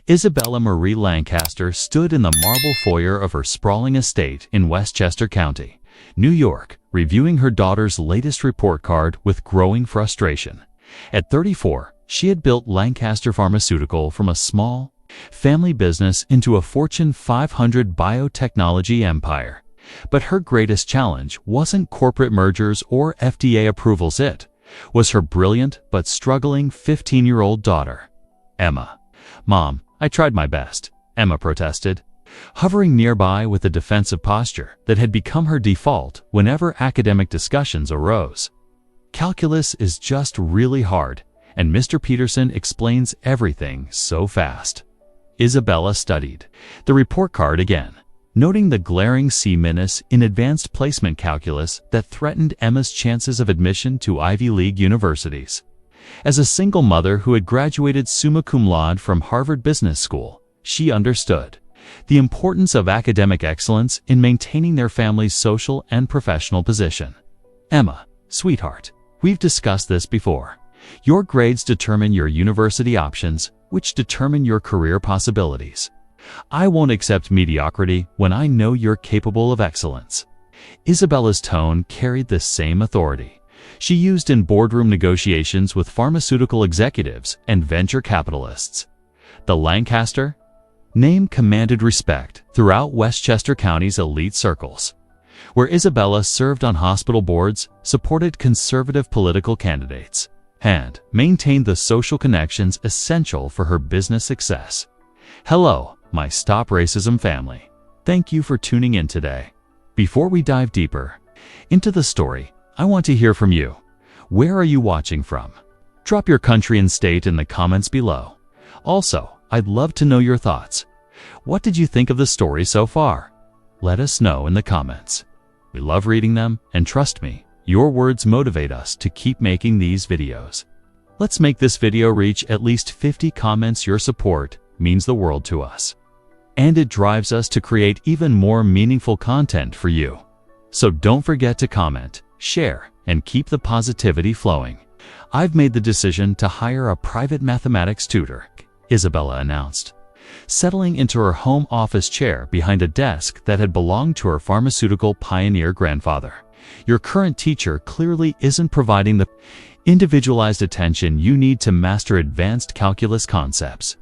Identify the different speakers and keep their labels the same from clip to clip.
Speaker 1: Isabella Marie Lancaster stood in the marble foyer of her sprawling estate in Westchester County, New York, reviewing her daughter's latest report card with growing frustration. At 34, she had built Lancaster Pharmaceutical from a small, family business into a Fortune 500 biotechnology empire. But her greatest challenge wasn't corporate mergers or FDA approvals. It was her brilliant but struggling 15-year-old daughter, Emma. "Mom, I tried my best," Emma protested, hovering nearby with a defensive posture that had become her default whenever academic discussions arose. "Calculus is just really hard, and Mr. Peterson explains everything so fast." Isabella studied the report card again, noting the glaring C- in advanced placement calculus that threatened Emma's chances of admission to Ivy League universities. As a single mother who had graduated summa cum laude from Harvard Business School, she understood the importance of academic excellence in maintaining their family's social and professional position. "Emma, sweetheart, we've discussed this before. Your grades determine your university options, which determine your career possibilities. I won't accept mediocrity when I know you're capable of excellence." Isabella's tone carried the same authority she used in boardroom negotiations with pharmaceutical executives and venture capitalists. The Lancaster name commanded respect throughout Westchester County's elite circles, where Isabella served on hospital boards, supported conservative political candidates, and maintained the social connections essential for her business success. Hello, my Stop Racism family. Thank you for tuning in today. Before we dive deeper into the story, I want to hear from you. Where are you watching from? Drop your country and state in the comments below. Also, I'd love to know your thoughts. What did you think of the story so far? Let us know in the comments. We love reading them, and trust me, your words motivate us to keep making these videos. Let's make this video reach at least 50 comments. Your support means the world to us, and it drives us to create even more meaningful content for you. So don't forget to comment, share, and keep the positivity flowing. "I've made the decision to hire a private mathematics tutor," Isabella announced, settling into her home office chair behind a desk that had belonged to her pharmaceutical pioneer grandfather. "Your current teacher clearly isn't providing the individualized attention you need to master advanced calculus concepts."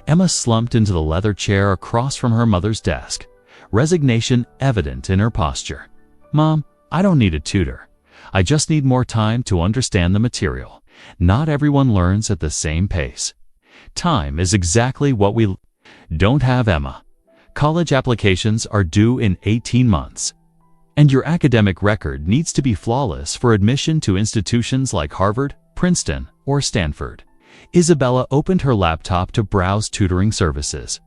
Speaker 1: Emma slumped into the leather chair across from her mother's desk, resignation evident in her posture. "Mom, I don't need a tutor. I just need more time to understand the material. Not everyone learns at the same pace." Time is exactly what we don't have, Emma. College applications are due in 18 months. And your academic record needs to be flawless for admission to institutions like Harvard, Princeton, or Stanford. Isabella opened her laptop to browse tutoring services.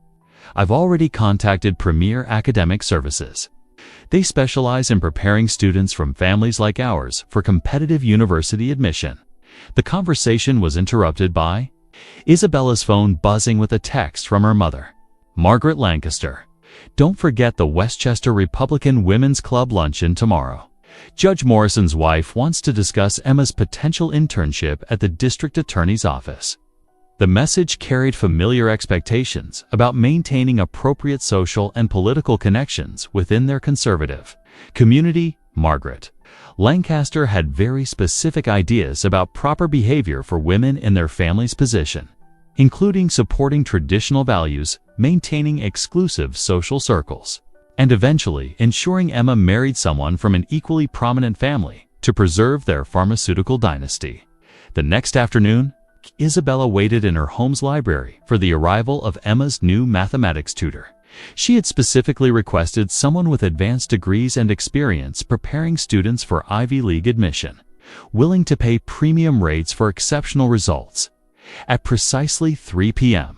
Speaker 1: "I've already contacted Premier Academic Services. They specialize in preparing students from families like ours for competitive university admission." The conversation was interrupted by Isabella's phone buzzing with a text from her mother, Margaret Lancaster. "Don't forget the Westchester Republican Women's Club luncheon tomorrow. Judge Morrison's wife wants to discuss Emma's potential internship at the district attorney's office." The message carried familiar expectations about maintaining appropriate social and political connections within their conservative community. Margaret Lancaster had very specific ideas about proper behavior for women in their family's position, including supporting traditional values, maintaining exclusive social circles, and eventually ensuring Emma married someone from an equally prominent family to preserve their pharmaceutical dynasty. The next afternoon, Isabella waited in her home's library for the arrival of Emma's new mathematics tutor. She had specifically requested someone with advanced degrees and experience preparing students for Ivy League admission, willing to pay premium rates for exceptional results. At precisely 3 p.m.,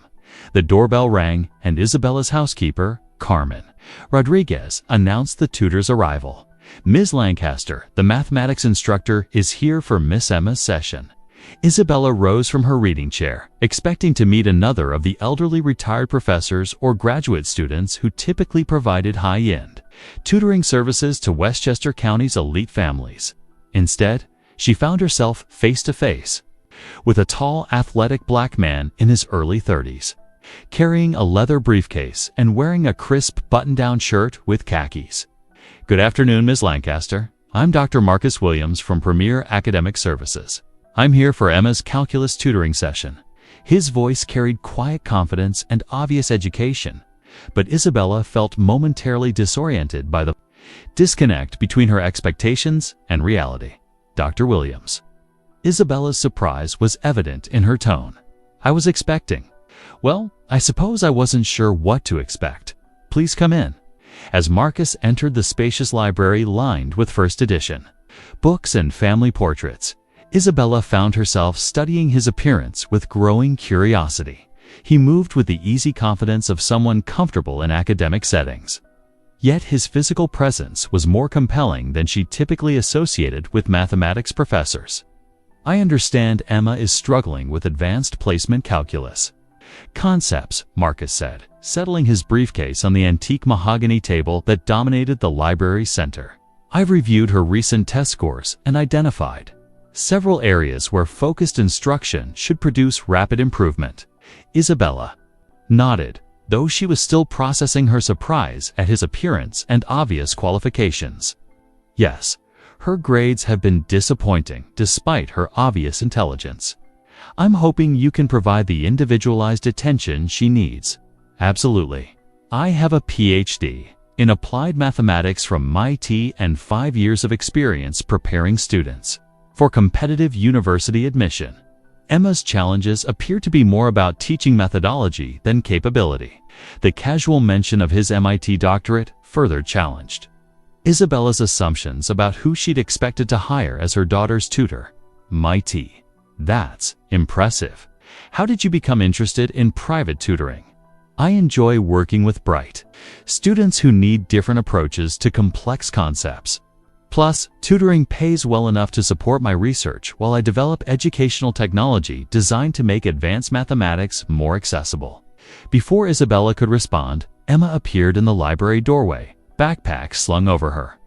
Speaker 1: the doorbell rang and Isabella's housekeeper, Carmen Rodriguez, announced the tutor's arrival. "Ms. Lancaster, the mathematics instructor, is here for Miss Emma's session." Isabella rose from her reading chair, expecting to meet another of the elderly retired professors or graduate students who typically provided high-end tutoring services to Westchester County's elite families. Instead, she found herself face to face with a tall, athletic black man in his early 30s. carrying a leather briefcase and wearing a crisp button-down shirt with khakis. "Good afternoon, Ms. Lancaster. I'm Dr. Marcus Williams from Premier Academic Services. I'm here for Emma's calculus tutoring session." His voice carried quiet confidence and obvious education, but Isabella felt momentarily disoriented by the disconnect between her expectations and reality. "Dr. Williams." Isabella's surprise was evident in her tone. "I was expecting. Well, I suppose I wasn't sure what to expect. Please come in." As Marcus entered the spacious library lined with first edition books and family portraits, Isabella found herself studying his appearance with growing curiosity. He moved with the easy confidence of someone comfortable in academic settings. Yet his physical presence was more compelling than she typically associated with mathematics professors. "I understand Emma is struggling with advanced placement calculus concepts," Marcus said, settling his briefcase on the antique mahogany table that dominated the library center. "I've reviewed her recent test scores and identified several areas where focused instruction should produce rapid improvement." Isabella nodded, though she was still processing her surprise at his appearance and obvious qualifications. "Yes, her grades have been disappointing despite her obvious intelligence. I'm hoping you can provide the individualized attention she needs." "Absolutely. I have a PhD in applied mathematics from MIT and 5 years of experience preparing students for competitive university admission." Emma's challenges appear to be more about teaching methodology than capability. The casual mention of his MIT doctorate further challenged Isabella's assumptions about who she'd expected to hire as her daughter's tutor. "MIT. That's impressive. How did you become interested in private tutoring?" "I enjoy working with bright students who need different approaches to complex concepts. Plus, tutoring pays well enough to support my research while I develop educational technology designed to make advanced mathematics more accessible." Before Isabella could respond, Emma appeared in the library doorway, backpack slung over her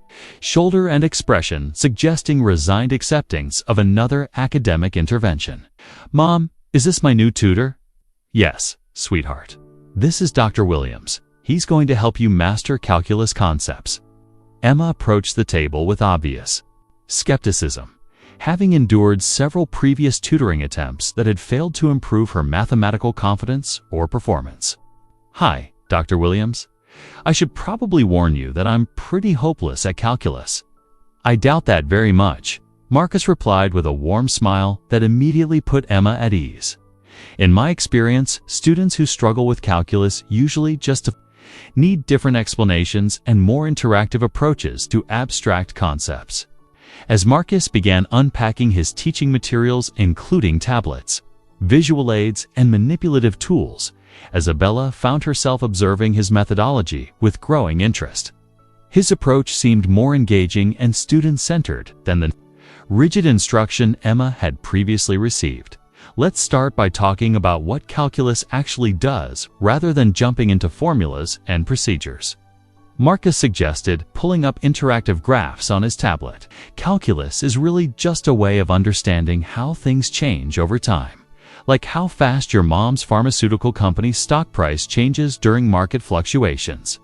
Speaker 1: shoulder and expression suggesting resigned acceptance of another academic intervention. "Mom, is this my new tutor?" "Yes, sweetheart. This is Dr. Williams. He's going to help you master calculus concepts." Emma approached the table with obvious skepticism, having endured several previous tutoring attempts that had failed to improve her mathematical confidence or performance. "Hi, Dr. Williams. I should probably warn you that I'm pretty hopeless at calculus." "I doubt that very much," Marcus replied with a warm smile that immediately put Emma at ease. "In my experience, students who struggle with calculus usually just need different explanations and more interactive approaches to abstract concepts." As Marcus began unpacking his teaching materials, including tablets, visual aids, and manipulative tools, Isabella found herself observing his methodology with growing interest. His approach seemed more engaging and student-centered than the rigid instruction Emma had previously received. "Let's start by talking about what calculus actually does rather than jumping into formulas and procedures," Marcus suggested, pulling up interactive graphs on his tablet. "Calculus is really just a way of understanding how things change over time, like how fast your mom's pharmaceutical company's stock price changes during market fluctuations."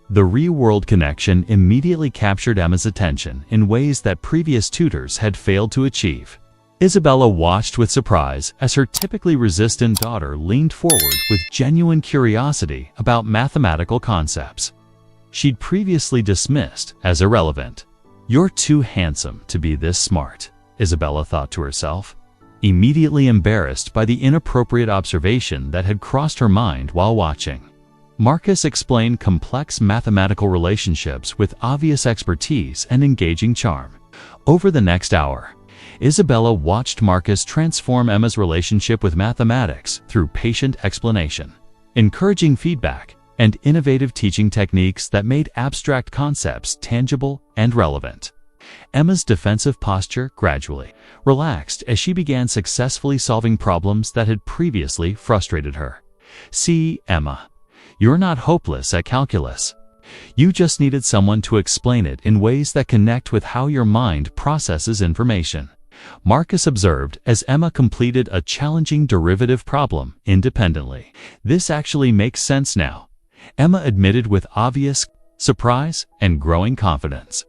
Speaker 1: The real-world connection immediately captured Emma's attention in ways that previous tutors had failed to achieve. Isabella watched with surprise as her typically resistant daughter leaned forward with genuine curiosity about mathematical concepts she'd previously dismissed as irrelevant. "You're too handsome to be this smart," Isabella thought to herself, immediately embarrassed by the inappropriate observation that had crossed her mind while watching. Marcus explained complex mathematical relationships with obvious expertise and engaging charm. Over the next hour, Isabella watched Marcus transform Emma's relationship with mathematics through patient explanation, encouraging feedback, and innovative teaching techniques that made abstract concepts tangible and relevant. Emma's defensive posture gradually relaxed as she began successfully solving problems that had previously frustrated her. "See, Emma, you're not hopeless at calculus. You just needed someone to explain it in ways that connect with how your mind processes information." Marcus observed as Emma completed a challenging derivative problem independently. "This actually makes sense now," Emma admitted with obvious surprise and growing confidence.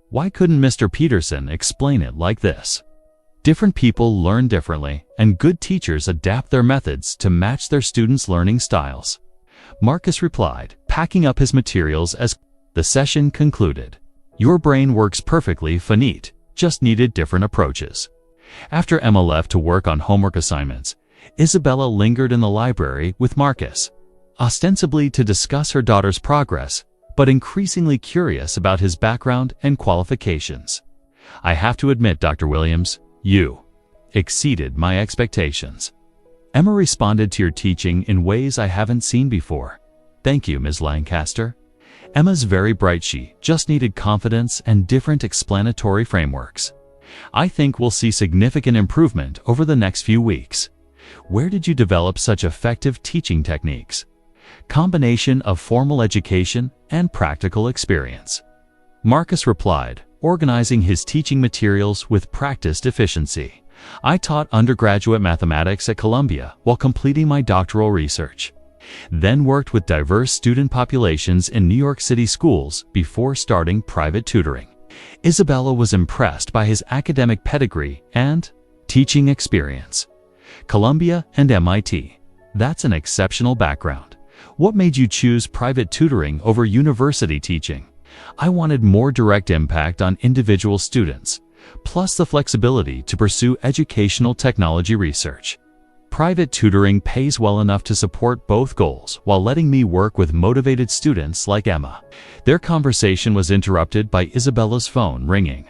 Speaker 1: Why couldn't Mr. Peterson explain it like this? Different people learn differently, and good teachers adapt their methods to match their students' learning styles. Marcus replied, packing up his materials as the session concluded. "Your brain works perfectly, Fanit, just needed different approaches." After Emma left to work on homework assignments, Isabella lingered in the library with Marcus, ostensibly to discuss her daughter's progress, but increasingly curious about his background and qualifications. "I have to admit, Dr. Williams, you exceeded my expectations. Emma responded to your teaching in ways I haven't seen before." "Thank you, Ms. Lancaster. Emma's very bright. She just needed confidence and different explanatory frameworks. I think we'll see significant improvement over the next few weeks." "Where did you develop such effective teaching techniques?" "Combination of formal education and practical experience," Marcus replied, organizing his teaching materials with practiced efficiency. "I taught undergraduate mathematics at Columbia while completing my doctoral research, then worked with diverse student populations in New York City schools before starting private tutoring." Isabella was impressed by his academic pedigree and teaching experience. "Columbia and MIT. That's an exceptional background. What made you choose private tutoring over university teaching?" "I wanted more direct impact on individual students, plus the flexibility to pursue educational technology research. Private tutoring pays well enough to support both goals while letting me work with motivated students like Emma." Their conversation was interrupted by Isabella's phone ringing.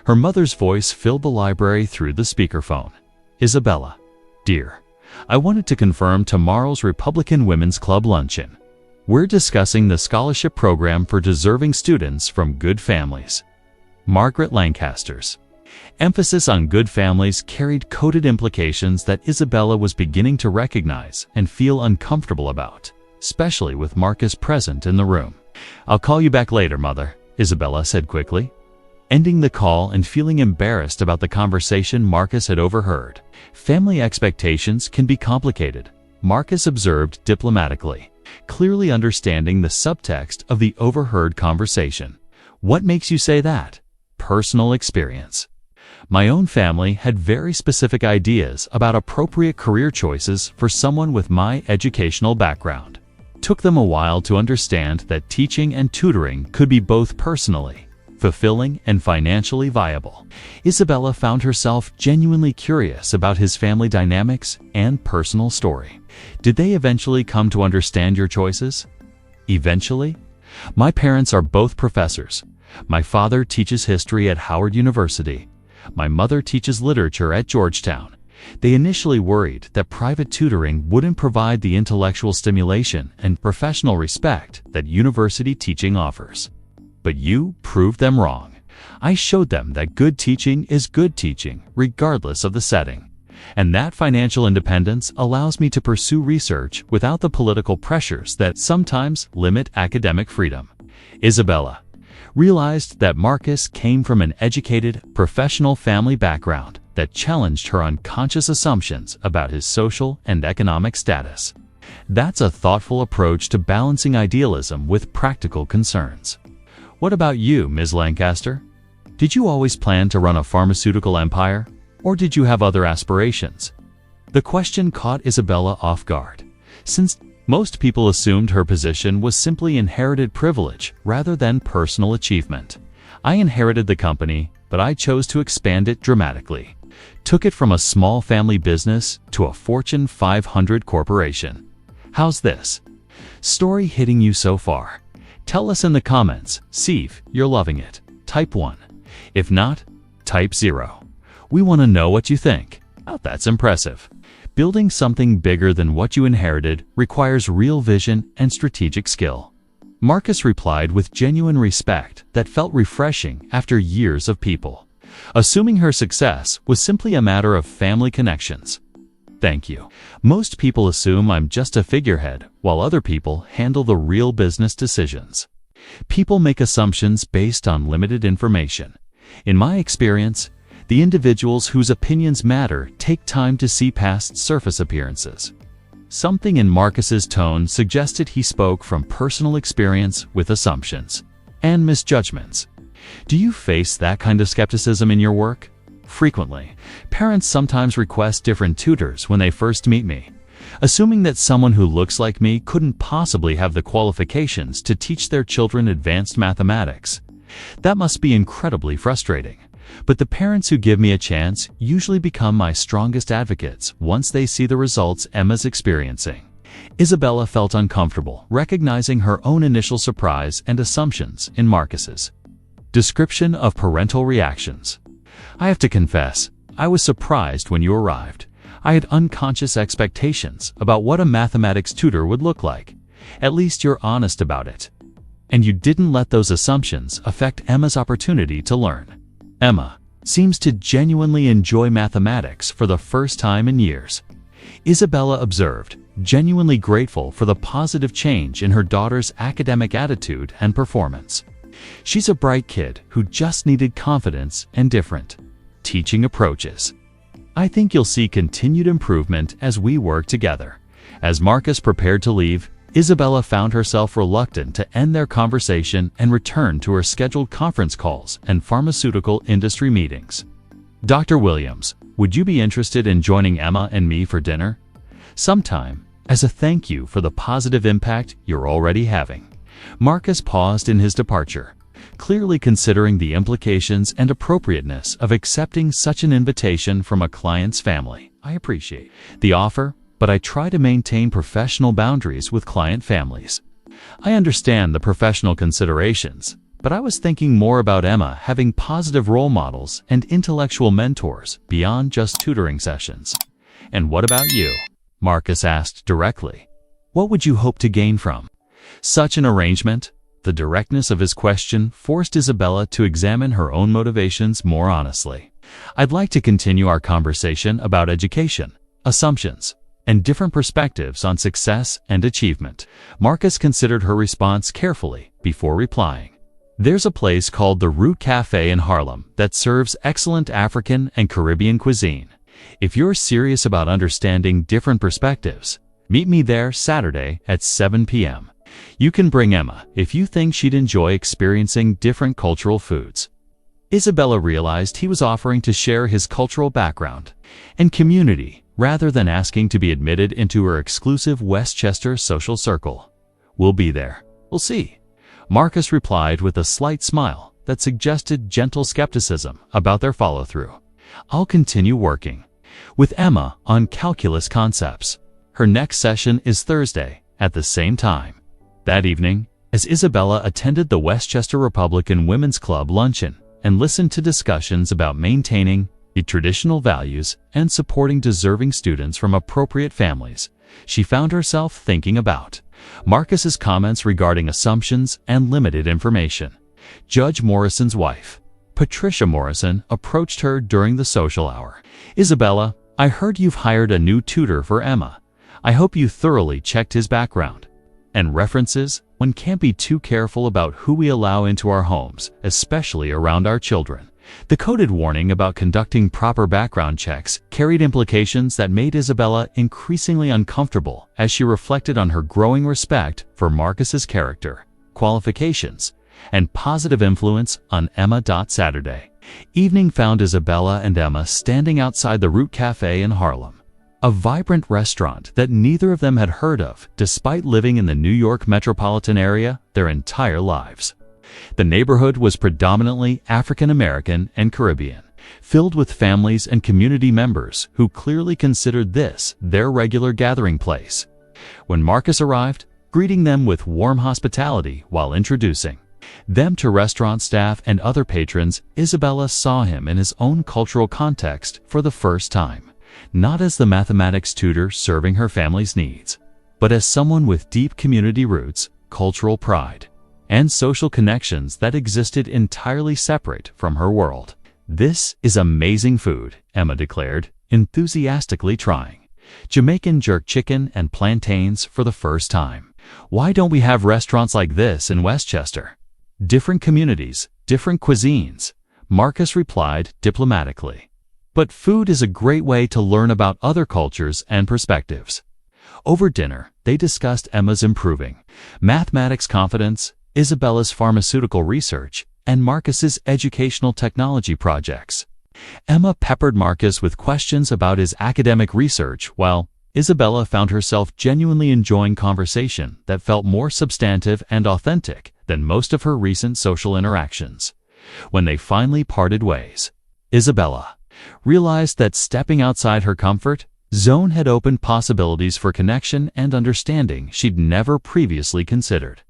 Speaker 1: Her mother's voice filled the library through the speakerphone. "Isabella, dear, I wanted to confirm tomorrow's Republican Women's Club luncheon. We're discussing the scholarship program for deserving students from good families." Margaret Lancaster's emphasis on good families carried coded implications that Isabella was beginning to recognize and feel uncomfortable about, especially with Marcus present in the room. "I'll call you back later, Mother," Isabella said quickly, ending the call and feeling embarrassed about the conversation Marcus had overheard. "Family expectations can be complicated," Marcus observed diplomatically, clearly understanding the subtext of the overheard conversation. "What makes you say that?" "Personal experience. My own family had very specific ideas about appropriate career choices for someone with my educational background. Took them a while to understand that teaching and tutoring could be both personally fulfilling and financially viable." Isabella found herself genuinely curious about his family dynamics and personal story. "Did they eventually come to understand your choices?" "Eventually? My parents are both professors. My father teaches history at Howard University. My mother teaches literature at Georgetown. They initially worried that private tutoring wouldn't provide the intellectual stimulation and professional respect that university teaching offers. But you proved them wrong. I showed them that good teaching is good teaching, regardless of the setting, and that financial independence allows me to pursue research without the political pressures that sometimes limit academic freedom." Isabella realized that Marcus came from an educated, professional family background that challenged her unconscious assumptions about his social and economic status. That's a thoughtful approach to balancing idealism with practical concerns. "What about you, Ms. Lancaster? Did you always plan to run a pharmaceutical empire, or did you have other aspirations?" The question caught Isabella off guard, since most people assumed her position was simply inherited privilege rather than personal achievement. "I inherited the company, but I chose to expand it dramatically. Took it from a small family business to a Fortune 500 corporation." How's this story hitting you so far? Tell us in the comments. See if you're loving it. Type 1. If not, type 0. We want to know what you think. Oh, that's impressive. Building something bigger than what you inherited requires real vision and strategic skill. Marcus replied with genuine respect that felt refreshing after years of people assuming her success was simply a matter of family connections. "Thank you. Most people assume I'm just a figurehead, while other people handle the real business decisions. People make assumptions based on limited information. In my experience, The individuals whose opinions matter take time to see past surface appearances. Something in Marcus's tone suggested he spoke from personal experience with assumptions and misjudgments. Do you face that kind of skepticism in your work? Frequently, parents sometimes request different tutors when they first meet me, assuming that someone who looks like me couldn't possibly have the qualifications to teach their children advanced mathematics. That must be incredibly frustrating. But the parents who give me a chance usually become my strongest advocates once they see the results Emma's experiencing. Isabella felt uncomfortable, recognizing her own initial surprise and assumptions in Marcus's description of parental reactions. I have to confess, I was surprised when you arrived. I had unconscious expectations about what a mathematics tutor would look like. At least you're honest about it. And you didn't let those assumptions affect Emma's opportunity to learn. Emma seems to genuinely enjoy mathematics for the first time in years. Isabella observed, genuinely grateful for the positive change in her daughter's academic attitude and performance. She's a bright kid who just needed confidence and different teaching approaches. I think you'll see continued improvement as we work together. As Marcus prepared to leave, Isabella found herself reluctant to end their conversation and return to her scheduled conference calls and pharmaceutical industry meetings. Dr. Williams, would you be interested in joining Emma and me for dinner? Sometime, as a thank you for the positive impact you're already having. Marcus paused in his departure, clearly considering the implications and appropriateness of accepting such an invitation from a client's family. I appreciate the offer, but I try to maintain professional boundaries with client families. I understand the professional considerations, but I was thinking more about Emma having positive role models and intellectual mentors beyond just tutoring sessions. And what about you? Marcus asked directly. What would you hope to gain from such an arrangement? The directness of his question forced Isabella to examine her own motivations more honestly. I'd like to continue our conversation about education, assumptions, and different perspectives on success and achievement. Marcus considered her response carefully before replying. There's a place called the Root Cafe in Harlem that serves excellent African and Caribbean cuisine. If you're serious about understanding different perspectives, meet me there Saturday at 7 p.m. You can bring Emma if you think she'd enjoy experiencing different cultural foods. Isabella realized he was offering to share his cultural background and community rather than asking to be admitted into her exclusive Westchester social circle. We'll be there. We'll see. Marcus replied with a slight smile that suggested gentle skepticism about their follow-through. I'll continue working with Emma on calculus concepts. Her next session is Thursday at the same time. That evening, as Isabella attended the Westchester Republican Women's Club luncheon and listened to discussions about maintaining traditional values and supporting deserving students from appropriate families, she found herself thinking about Marcus's comments regarding assumptions and limited information. Judge Morrison's wife, Patricia Morrison, approached her during the social hour. Isabella, I heard you've hired a new tutor for Emma. I hope you thoroughly checked his background and references. One can't be too careful about who we allow into our homes, especially around our children. The coded warning about conducting proper background checks carried implications that made Isabella increasingly uncomfortable as she reflected on her growing respect for Marcus's character, qualifications, and positive influence on Emma. Saturday evening found Isabella and Emma standing outside the Root Cafe in Harlem, a vibrant restaurant that neither of them had heard of despite living in the New York metropolitan area their entire lives. The neighborhood was predominantly African American and Caribbean, filled with families and community members who clearly considered this their regular gathering place. When Marcus arrived, greeting them with warm hospitality while introducing them to restaurant staff and other patrons, Isabella saw him in his own cultural context for the first time, not as the mathematics tutor serving her family's needs, but as someone with deep community roots, cultural pride, and social connections that existed entirely separate from her world. This is amazing food, Emma declared, enthusiastically trying Jamaican jerk chicken and plantains for the first time. Why don't we have restaurants like this in Westchester? Different communities, different cuisines, Marcus replied diplomatically. But food is a great way to learn about other cultures and perspectives. Over dinner, they discussed Emma's improving mathematics confidence, Isabella's pharmaceutical research, and Marcus's educational technology projects. Emma peppered Marcus with questions about his academic research, while Isabella found herself genuinely enjoying conversation that felt more substantive and authentic than most of her recent social interactions. When they finally parted ways, Isabella realized that stepping outside her comfort zone had opened possibilities for connection and understanding she'd never previously considered.